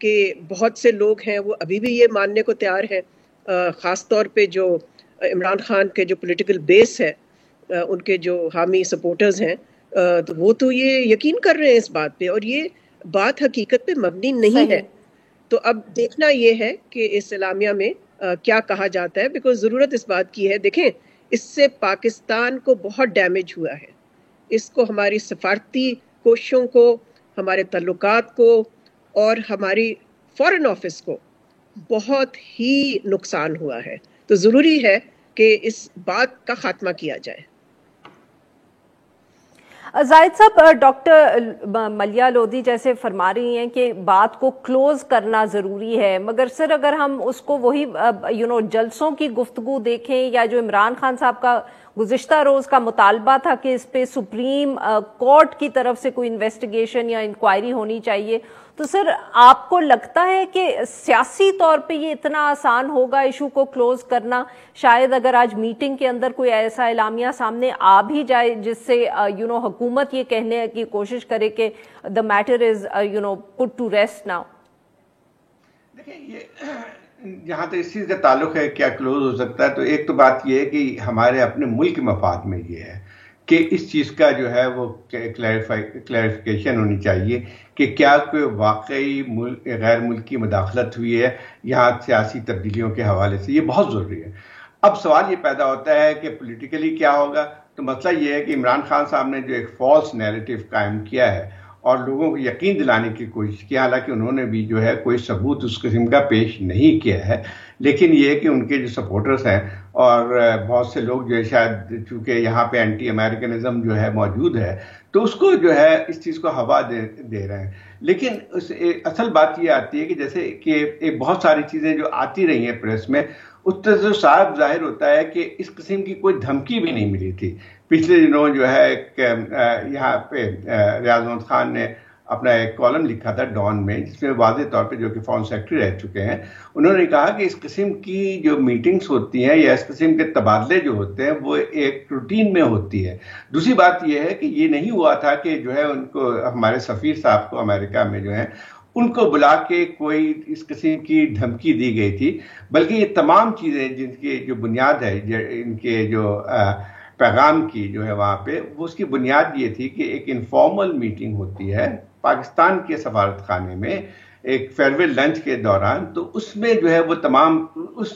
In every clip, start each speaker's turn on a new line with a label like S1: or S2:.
S1: کہ بہت سے لوگ ہیں وہ ابھی بھی یہ ماننے کو تیار ہیں، خاص طور پہ جو عمران خان کے جو پولیٹیکل بیس ہے، ان کے جو حامی سپورٹرز ہیں، تو وہ تو یہ یقین کر رہے ہیں اس بات پہ، اور یہ بات حقیقت پہ مبنی نہیں ہے. تو اب دیکھنا یہ ہے کہ اس اعلامیہ میں کیا کہا جاتا ہے، بیکاز ضرورت اس بات کی ہے. دیکھیں، اس سے پاکستان کو بہت ڈیمیج ہوا ہے، اس کو ہماری سفارتی کوششوں کو، ہمارے تعلقات کو اور ہماری فارن آفس کو بہت ہی نقصان ہوا ہے. تو ضروری ہے کہ اس بات کا خاتمہ کیا جائے.
S2: زاہد صاحب، ڈاکٹر ملیحہ لودھی جیسے فرما رہی ہیں کہ بات کو کلوز کرنا ضروری ہے، مگر سر اگر ہم اس کو وہی جلسوں کی گفتگو دیکھیں، یا جو عمران خان صاحب کا گزشتہ روز کا مطالبہ تھا کہ اس پہ سپریم کورٹ کی طرف سے کوئی انویسٹیگیشن یا انکوائری ہونی چاہیے، تو سر آپ کو لگتا ہے کہ سیاسی طور پہ یہ اتنا آسان ہوگا ایشو کو کلوز کرنا؟ شاید اگر آج میٹنگ کے اندر کوئی ایسا اعلامیہ سامنے آ بھی جائے جس سے حکومت یہ کہنے کی کوشش کرے کہ the matter is put to rest now.
S3: دیکھیں، یہ جہاں تک اس چیز کا تعلق ہے کیا کلوز ہو سکتا ہے، تو ایک تو بات یہ ہے کہ ہمارے اپنے ملک مفاد میں یہ ہے کہ اس چیز کا جو ہے وہ کلیریفیکیشن ہونی چاہیے کہ کیا کوئی واقعی غیر ملکی مداخلت ہوئی ہے یہاں سیاسی تبدیلیوں کے حوالے سے. یہ بہت ضروری ہے. اب سوال یہ پیدا ہوتا ہے کہ پولیٹیکلی کیا ہوگا. تو مسئلہ یہ ہے کہ عمران خان صاحب نے جو ایک فالس نیریٹو قائم کیا ہے اور لوگوں کو یقین دلانے کی کوشش کی، حالانکہ انہوں نے بھی جو ہے کوئی ثبوت اس قسم کا پیش نہیں کیا ہے، لیکن یہ کہ ان کے جو سپورٹرز ہیں اور بہت سے لوگ جو ہے شاید چونکہ یہاں پہ اینٹی امریکنزم جو ہے موجود ہے تو اس کو جو ہے اس چیز کو ہوا دے رہے ہیں. لیکن اصل بات یہ آتی ہے کہ جیسے کہ بہت ساری چیزیں جو آتی رہی ہیں پریس میں، اس سے صاحب ظاہر ہوتا ہے کہ اس قسم کی کوئی دھمکی بھی نہیں ملی تھی. پچھلے دنوں جو ہے یہاں پہ ریاض محمد خان نے اپنا ایک کالم لکھا تھا ڈان میں، جس میں واضح طور پہ، جو کہ فارن سیکرٹری رہ چکے ہیں، انہوں نے کہا کہ اس قسم کی جو میٹنگز ہوتی ہیں یا اس قسم کے تبادلے جو ہوتے ہیں وہ ایک روٹین میں ہوتی ہے. دوسری بات یہ ہے کہ یہ نہیں ہوا تھا کہ جو ہے ان کو ہمارے سفیر صاحب کو امریکہ میں جو ہے ان کو بلا کے کوئی اس قسم کی دھمکی دی گئی تھی، بلکہ یہ تمام چیزیں جن کی جو بنیاد ہے ان کے جو پیغام کی جو ہے وہاں پہ، وہ اس کی بنیاد یہ تھی کہ ایک انفارمل میٹنگ ہوتی ہے پاکستان کے سفارت خانے میں ایک فیئرویل لنچ کے دوران، تو اس میں جو ہے وہ تمام اس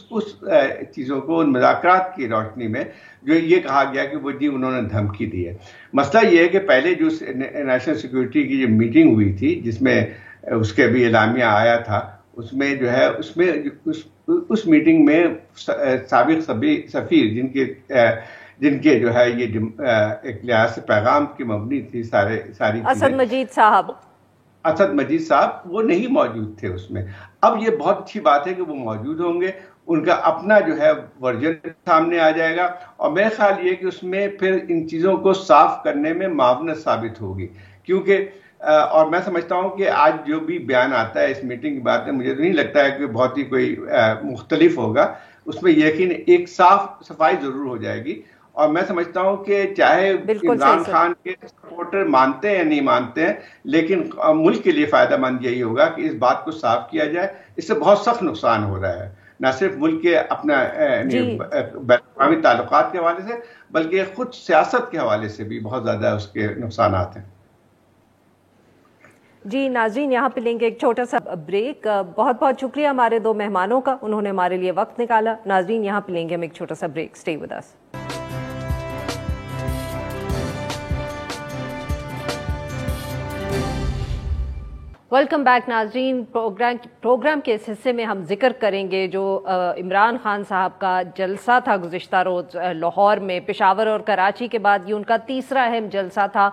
S3: چیزوں کو ان مذاکرات کی روشنی میں جو یہ کہا گیا کہ وہ جی انہوں نے دھمکی دی ہے. مسئلہ یہ ہے کہ پہلے جو نیشنل سیکورٹی کی جو میٹنگ ہوئی تھی جس میں اس کے بھی اعلامیہ آیا تھا، اس میں جو ہے اس میٹنگ میں سابق سفیر جن کے جو ہے یہ ایک لحاظ سے پیغام کی مبنی تھی ساری
S2: اسد مجید صاحب
S3: وہ نہیں موجود تھے اس میں. اب یہ بہت اچھی بات ہے کہ وہ موجود ہوں گے، ان کا اپنا جو ہے ورژن سامنے آ جائے گا، اور میرا خیال یہ کہ اس میں پھر ان چیزوں کو صاف کرنے میں معاونت ثابت ہوگی. کیونکہ اور میں سمجھتا ہوں کہ آج جو بھی بیان آتا ہے اس میٹنگ کی بات میں، مجھے تو نہیں لگتا ہے کہ بہت ہی کوئی مختلف ہوگا. اس میں یقین ایک صفائی ضرور ہو جائے گی، اور میں سمجھتا ہوں کہ چاہے عمران خان کے سپورٹر مانتے ہیں یا نہیں مانتے ہیں، لیکن ملک کے لیے فائدہ مند یہی ہوگا کہ اس بات کو صاف کیا جائے. اس سے بہت سخت نقصان ہو رہا ہے، نہ صرف ملک کے اپنا بین الاقوامی تعلقات کے حوالے سے، بلکہ خود سیاست کے حوالے سے بھی بہت زیادہ اس کے نقصانات ہیں.
S2: جی ناظرین، یہاں پہ لیں گے ایک چھوٹا سا بریک. بہت بہت شکریہ ہمارے دو مہمانوں کا، انہوں نے ہمارے لیے وقت نکالا. ناظرین یہاں پہ لیں گے ہم ایک چھوٹا سا break. Stay with us. Welcome back ناظرین. پروگرام کے اس حصے میں ہم ذکر کریں گے جو عمران خان صاحب کا جلسہ تھا گزشتہ روز لاہور میں. پشاور اور کراچی کے بعد یہ ان کا تیسرا اہم جلسہ تھا،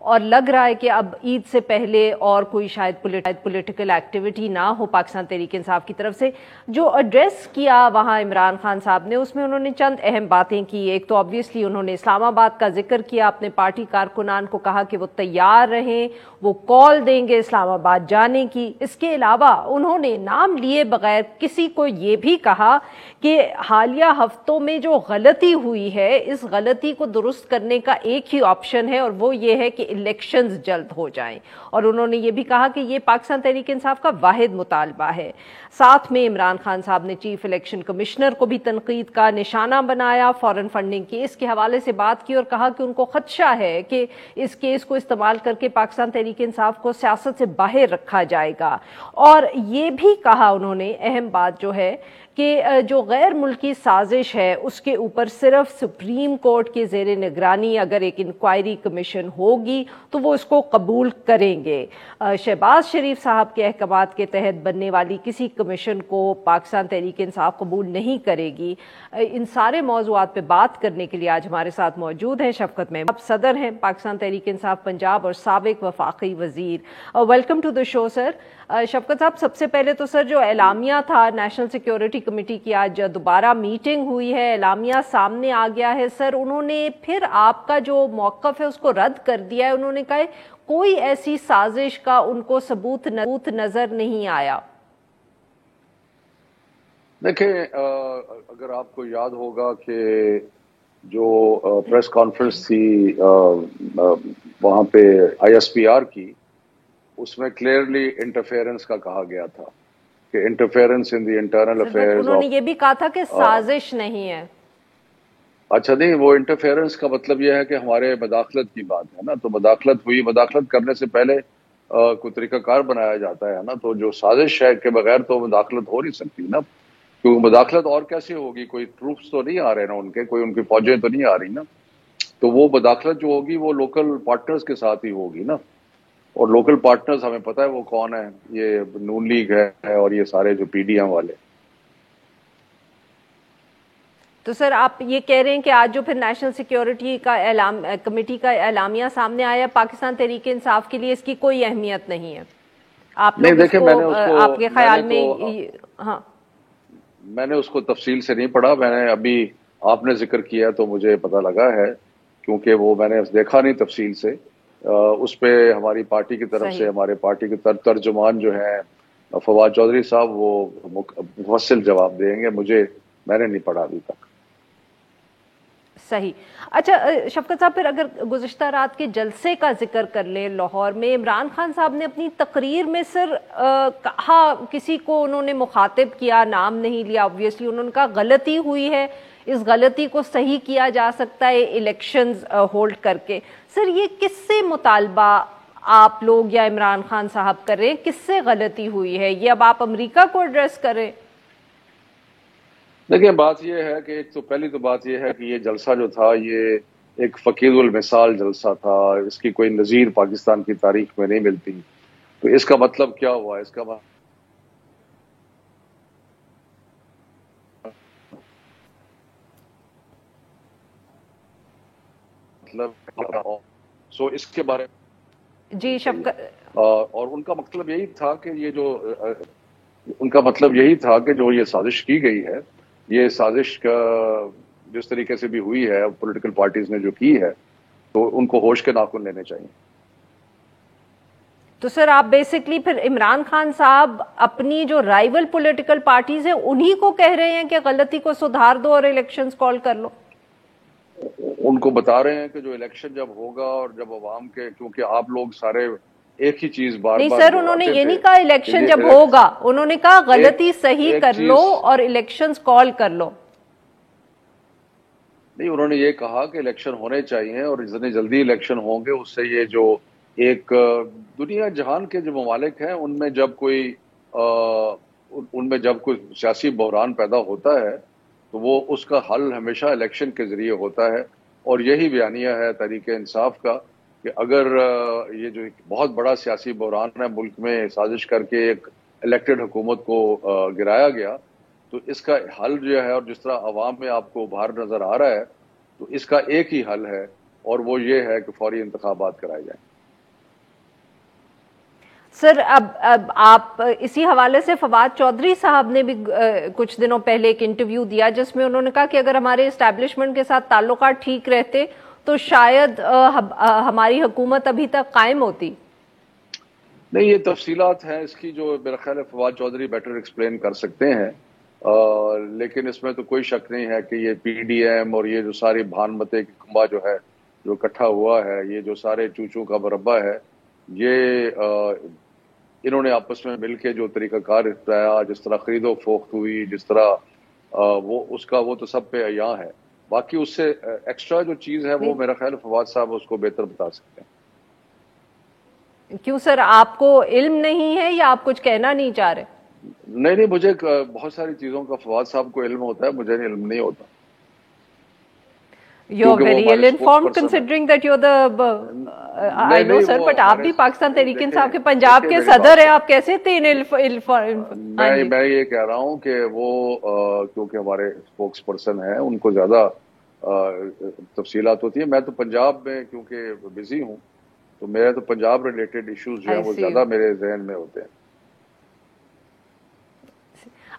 S2: اور لگ رہا ہے کہ اب عید سے پہلے اور کوئی شاید پولیٹیکل ایکٹیویٹی نہ ہو پاکستان تحریک انصاف کی طرف سے. جو ایڈریس کیا وہاں عمران خان صاحب نے، اس میں انہوں نے چند اہم باتیں کی. ایک تو آبویسلی انہوں نے اسلام آباد کا ذکر کیا، اپنے پارٹی کارکنان کو کہا کہ وہ تیار رہیں، وہ کال دیں گے اسلام آباد جانے کی. اس کے علاوہ انہوں نے نام لیے بغیر کسی کو یہ بھی کہا کہ حالیہ ہفتوں میں جو غلطی ہوئی ہے، اس غلطی کو درست کرنے کا ایک ہی آپشن ہے، اور وہ یہ ہے کہ الیکشنز جلد ہو جائیں، اور انہوں نے یہ بھی کہا کہ یہ پاکستان تحریک انصاف کا واحد مطالبہ ہے۔ ساتھ میں عمران خان صاحب نے چیف الیکشن کمشنر کو بھی تنقید کا نشانہ بنایا، فارن فنڈنگ کیس کے حوالے سے بات کی اور کہا کہ ان کو خدشہ ہے کہ اس کیس کو استعمال کر کے پاکستان تحریک انصاف کو سیاست سے باہر رکھا جائے گا۔ اور یہ بھی کہا انہوں نے، اہم بات جو ہے کہ جو غیر ملکی سازش ہے اس کے اوپر صرف سپریم کورٹ کے زیر نگرانی اگر ایک انکوائری کمیشن ہوگی تو وہ اس کو قبول کریں گے۔ شہباز شریف صاحب کے احکامات کے تحت بننے والی کسی کمیشن کو پاکستان تحریک انصاف قبول نہیں کرے گی۔ ان سارے موضوعات پہ بات کرنے کے لیے آج ہمارے ساتھ موجود ہیں شفقت محمود، صدر ہیں پاکستان تحریک انصاف پنجاب اور سابق وفاقی وزیر۔ ویلکم ٹو دا شو سر۔ شفقت صاحب، سب سے پہلے تو سر جو اعلامیہ تھا نیشنل سیکیورٹی کمیٹی کی، آج دوبارہ میٹنگ ہوئی ہے، اعلامیہ سامنے آ گیا ہے سر، انہوں نے پھر آپ کا جو موقف ہے اس کو رد کر دیا ہے۔ انہوں نے کہا کوئی ایسی سازش کا ان کو ثبوت نظر نہیں آیا۔
S4: دیکھیں، اگر آپ کو یاد ہوگا کہ جو پریس کانفرنس تھی وہاں پہ آئی ایس پی آر کی، اس میں کلیئرلی انٹرفیئرنس کا کہا گیا تھا کہ interference in the internal affairs.
S2: انہوں نے یہ بھی کہا تھا کہ سازش نہیں ہے۔
S4: اچھا نہیں، وہ انٹرفیئرنس کا مطلب یہ ہے کہ ہمارے مداخلت کی بات ہے نا، تو مداخلت ہوئی، مداخلت کرنے سے پہلے کوئی طریقہ کار بنایا جاتا ہے نا، تو جو سازش ہے کے بغیر تو مداخلت ہو نہیں سکتی نا، کیونکہ مداخلت اور کیسے ہوگی؟ کوئی ٹروپس تو نہیں آ رہے نا ان کے، کوئی ان کی فوجیں تو نہیں آ رہی نا، تو وہ مداخلت جو ہوگی وہ لوکل پارٹنرز کے ساتھ ہی ہوگی نا، اور لوکل پارٹنرز ہمیں پتہ ہے وہ کون ہے، یہ نون لیگ ہے اور یہ سارے جو پی ڈی ایم والے۔
S2: تو سر آپ یہ کہہ رہے ہیں کہ آج جو پھر نیشنل سیکیورٹی کا کمیٹی کا اعلامیہ سامنے آیا، پاکستان تحریک انصاف کے لیے اس کی کوئی اہمیت نہیں ہے؟ آپ لوگ اس کو آپ کے خیال میں؟ ہاں،
S4: میں نے اس کو تفصیل سے نہیں پڑھا، میں نے ابھی آپ نے ذکر کیا تو مجھے پتہ لگا ہے، کیونکہ وہ میں نے دیکھا نہیں تفصیل سے۔ اس پہ ہماری پارٹی کی طرف سے ہمارے پارٹی کے ترجمان جو ہیں فواد چودھری صاحب، وہ مفصل جواب دیں گے، میں نے نہیں پڑھا ابھی تک۔
S2: صحیح۔ اچھا شفقت صاحب، پھر اگر گزشتہ رات کے جلسے کا ذکر کر لیں لاہور میں، عمران خان صاحب نے اپنی تقریر میں سر کہا، کسی کو انہوں نے مخاطب کیا، نام نہیں لیا، obviously انہوں نے کہا غلطی ہوئی ہے، اس غلطی کو صحیح کیا جا سکتا ہے الیکشنز ہولڈ کر کے۔ سر یہ کس سے مطالبہ آپ لوگ یا عمران خان صاحب کر رہے ہیں؟ کس سے غلطی ہوئی ہے؟ یہ اب آپ امریکہ کو ایڈریس کریں؟
S4: دیکھیں، بات یہ ہے کہ ایک تو پہلی تو بات یہ ہے کہ یہ جلسہ جو تھا یہ ایک فقید المثال جلسہ تھا، اس کی کوئی نظیر پاکستان کی تاریخ میں نہیں ملتی۔ تو اس کا مطلب کیا ہوا؟ اس کا مطلب اس کے بارے
S2: جی شفقت،
S4: اور ان کا مطلب یہی تھا کہ جو یہ سازش کی گئی ہے، یہ سازش کا جس طریقے سے بھی ہوئی ہے پولیٹیکل پارٹیز نے جو کی ہے، تو ان کو ہوش کے ناخن لینے چاہیے۔
S2: تو سر آپ بیسکلی پھر عمران خان صاحب اپنی جو رائیول پولیٹیکل پارٹیز ہیں انہی کو کہہ رہے ہیں کہ غلطی کو سدھار دو اور الیکشنز کال کر لو؟
S4: ان کو بتا رہے ہیں کہ جو الیکشن جب ہوگا اور جب عوام کے، کیونکہ آپ لوگ سارے ایک ہی چیز بار
S2: نہیں سر، انہوں نے یہ نہیں کہا الیکشن جب ہوگا، انہوں نے کہا غلطی صحیح کر لو اور الیکشنز کال کر لو۔
S4: نہیں، انہوں نے یہ کہا کہ الیکشن ہونے چاہیے اور جتنی جلدی الیکشن ہوں گے اس سے یہ جو ایک دنیا جہان کے جو ممالک ہیں ان میں جب کوئی سیاسی بحران پیدا ہوتا ہے تو وہ اس کا حل ہمیشہ الیکشن کے ذریعے ہوتا ہے، اور یہی بیانیہ ہے تحریک انصاف کا کہ اگر یہ جو ایک بہت بڑا سیاسی بحران ہے ملک میں سازش کر کے ایک الیکٹڈ حکومت کو گرایا گیا، تو اس کا حل جو ہے، اور جس طرح عوام میں آپ کو باہر نظر آ رہا ہے، تو اس کا ایک ہی حل ہے اور وہ یہ ہے کہ فوری انتخابات کرائے جائیں۔
S2: سر اب آپ اسی حوالے سے فواد چودھری صاحب نے بھی کچھ دنوں پہلے ایک انٹرویو دیا جس میں انہوں نے کہا کہ اگر ہمارے اسٹیبلشمنٹ کے ساتھ تعلقات ٹھیک رہتے تو شاید ہماری حکومت ابھی تک قائم ہوتی۔
S4: نہیں، یہ تفصیلات ہیں اس کی جو میرا خیال ہے فواد چودھری بیٹر ایکسپلین کر سکتے ہیں، لیکن اس میں تو کوئی شک نہیں ہے کہ یہ پی ڈی ایم اور یہ جو ساری بھان متے کی کنبہ جو ہے جو اکٹھا ہوا ہے, یہ جو سارے چوچوں کا مربع ہے, یہ انہوں نے آپس میں مل کے جو طریقہ کار اختیایا, جس طرح خرید و فروخت ہوئی, جس طرح وہ تو سب پہ عیاں ہے. باقی اس سے ایکسٹرا جو چیز ہے وہ میرا خیال فواد صاحب اس کو بہتر بتا سکتے ہیں.
S2: کیوں سر, آپ کو علم نہیں ہے یا آپ کچھ کہنا نہیں چاہ رہے؟
S4: نہیں, مجھے بہت ساری چیزوں کا فواد صاحب کو علم ہوتا ہے, مجھے علم نہیں ہوتا.
S2: You're very ill informed considering that you're the I know sir, but آپ بھی پاکستان تحریک انصاف کے پنجاب کے صدر ہیں, آپ کیسے
S4: میں یہ کہہ رہا ہوں کہ وہ کیونکہ ہمارے اسپوکس پرسن ہیں, ان کو زیادہ تفصیلات ہوتی ہیں. میں تو پنجاب میں کیونکہ بزی ہوں, تو میرے تو پنجاب ریلیٹڈ ایشوز جو ہیں وہ زیادہ میرے ذہن میں ہوتے ہیں.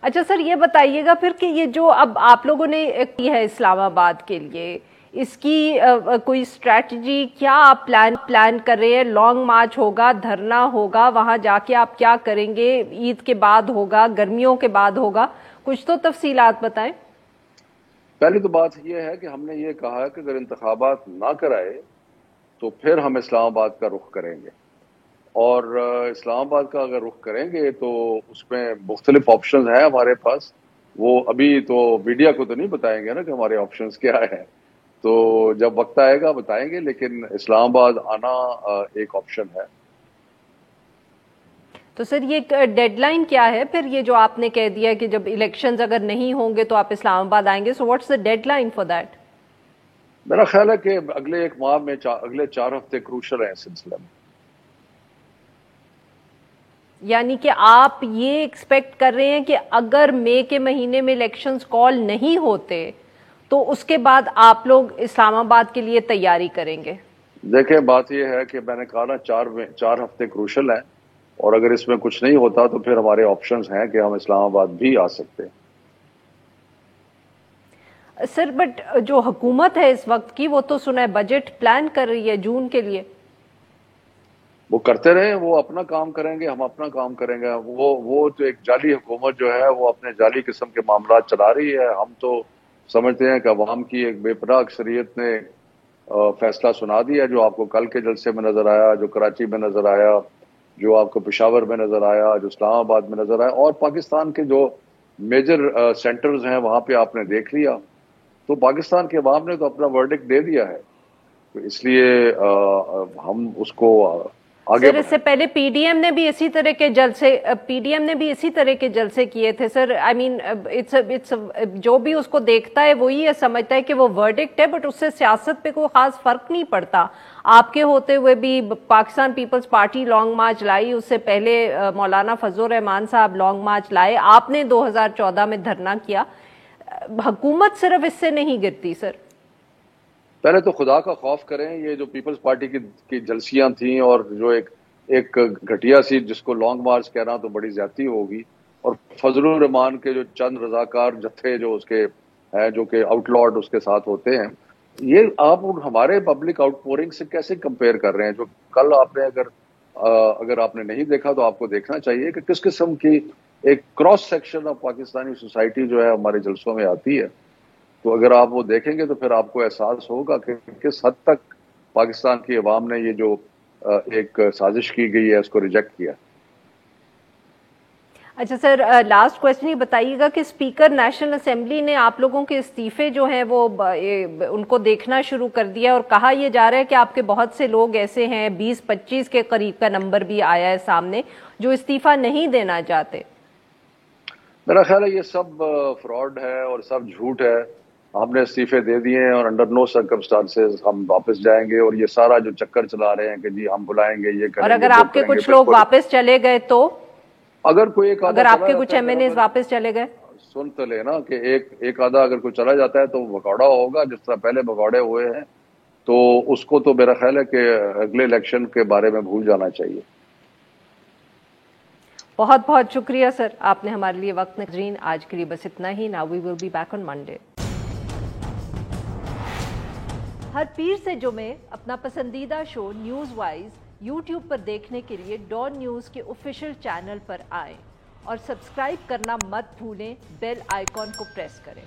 S2: اچھا سر, یہ بتائیے گا پھر کہ یہ جو اب آپ لوگوں نے کی ہے اسلام آباد کے لیے, اس کی کوئی اسٹریٹجی کیا آپ پلان کر رہے ہیں؟ لانگ مارچ ہوگا, دھرنا ہوگا, وہاں جا کے آپ کیا کریں گے؟ عید کے بعد ہوگا, گرمیوں کے بعد ہوگا, کچھ تو تفصیلات بتائیں.
S4: پہلی تو بات یہ ہے کہ ہم نے یہ کہا ہے کہ اگر انتخابات نہ کرائے تو پھر ہم اسلام آباد کا رخ کریں گے, اور اسلام آباد کا اگر رخ کریں گے تو اس میں مختلف آپشنز ہیں ہمارے پاس. وہ ابھی تو میڈیا کو تو نہیں بتائیں گے نا کہ ہمارے آپشنز کیا ہیں, تو جب وقت آئے گا بتائیں گے, لیکن اسلام آباد آنا ایک آپشن ہے.
S2: تو سر یہ ڈیڈ لائن کیا ہے پھر, یہ جو آپ نے کہہ دیا کہ جب الیکشنز اگر نہیں ہوں گے تو آپ اسلام آباد آئیں گے, so what's the deadline for that?
S4: میرا خیال ہے کہ اگلے ایک ماہ میں اگلے 4 ہفتے کروشل ہیں اس سلسلے میں.
S2: یعنی کہ آپ یہ ایکسپیکٹ کر رہے ہیں کہ اگر مئی کے مہینے میں الیکشنز کال نہیں ہوتے تو اس کے بعد آپ لوگ اسلام آباد کے لیے تیاری کریں گے؟
S4: دیکھیں, بات یہ ہے کہ میں نے کہا نا 4 ہفتے کروشل ہیں, اور اگر اس میں کچھ نہیں ہوتا تو پھر ہمارے آپشنز ہیں کہ ہم اسلام آباد بھی آ سکتے ہیں.
S2: سر بٹ جو حکومت ہے اس وقت کی, وہ تو سنا ہے بجٹ پلان کر رہی ہے جون کے لیے.
S4: وہ کرتے رہے, وہ اپنا کام کریں گے, ہم اپنا کام کریں گے. وہ جو ایک جعلی حکومت جو ہے وہ اپنے جعلی قسم کے معاملات چلا رہی ہے. ہم تو سمجھتے ہیں کہ عوام کی ایک بے پناہ اکثریت نے فیصلہ سنا دیا, جو آپ کو کل کے جلسے میں نظر آیا, جو کراچی میں نظر آیا, جو آپ کو پشاور میں نظر آیا, جو اسلام آباد میں نظر آیا, اور پاکستان کے جو میجر سینٹرز ہیں وہاں پہ آپ نے دیکھ لیا. تو پاکستان کے عوام نے تو اپنا ورڈکٹ دے دیا ہے, تو اس لیے ہم اس کو آگے.
S2: سر اس سے پہلے پی ڈی ایم نے بھی اسی طرح کے جلسے کیے تھے سر. آئی مین جو بھی اس کو دیکھتا ہے وہی یہ سمجھتا ہے کہ وہ ورڈکٹ ہے, بٹ اس سے سیاست پہ کوئی خاص فرق نہیں پڑتا. آپ کے ہوتے ہوئے بھی پاکستان پیپلز پارٹی لانگ مارچ لائی, اس سے پہلے مولانا فضل الرحمان صاحب لانگ مارچ لائے, آپ نے 2014 میں دھرنا کیا. حکومت صرف اس سے نہیں گرتی سر.
S4: پہلے تو خدا کا خوف کریں. یہ جو پیپلز پارٹی کی جلسیاں تھیں, اور جو ایک گھٹیا سی جس کو لانگ مارچ کہنا تو بڑی زیادتی ہوگی, اور فضل الرحمان کے جو چند رضاکار جتھے جو اس کے ہیں, جو کہ آؤٹ لارڈ اس کے ساتھ ہوتے ہیں, یہ آپ ہمارے پبلک آؤٹ پورنگ سے کیسے کمپیئر کر رہے ہیں؟ جو کل آپ نے اگر آپ نے نہیں دیکھا تو آپ کو دیکھنا چاہیے کہ کس قسم کی ایک cross section of Pakistani society جو ہے ہمارے جلسوں میں آتی ہے. تو اگر آپ وہ دیکھیں گے تو پھر آپ کو احساس ہوگا کہ کس حد تک پاکستان کی عوام نے یہ جو ایک سازش کی گئی ہے اس کو ریجیکٹ کیا.
S2: اچھا سر, لاسٹ کویسچن یہ بتائیے گا کہ اسپیکر نیشنل اسمبلی نے آپ لوگوں کے استعفے جو ہیں وہ ان کو دیکھنا شروع کر دیا, اور کہا یہ جا رہا ہے کہ آپ کے بہت سے لوگ ایسے ہیں, 20-25 کے قریب کا نمبر بھی آیا ہے سامنے, جو استعفیٰ نہیں دینا چاہتے.
S4: میرا خیال ہے یہ سب فراڈ ہے اور سب جھوٹ ہے. ہم نے استعفے دے دیے ہیں, اور انڈر نو سرکمسٹانسز ہم واپس جائیں گے. اور یہ سارا جو چکر چلا رہے ہیں کہ جی ہم بلائیں گے, یہ کریں گے,
S2: اور اگر آپ کے کچھ لوگ واپس چلے گئے تو,
S4: اگر کوئی
S2: اگر آپ کے کچھ ایم این ایز واپس چلے گئے,
S4: سن تو لینا کہ ایک آدھا اگر کوئی چلا جاتا ہے تو بھگوڑا ہوگا جس طرح پہلے بھگوڑے ہوئے ہیں, تو اس کو تو میرا خیال ہے کہ اگلے الیکشن کے بارے میں بھول جانا چاہیے.
S2: بہت بہت شکریہ سر, آپ نے ہمارے لیے وقت نظرین آج کے لیے بس اتنا ہی. Now we will be back on Monday. ہر پیر سے جمعے اپنا پسندیدہ شو نیوز وائز یوٹیوب پر دیکھنے کے لیے ڈان نیوز کے آفیشیل چینل پر آئیں, اور سبسکرائب کرنا مت بھولیں, بیل آئیکن کو پریس کریں.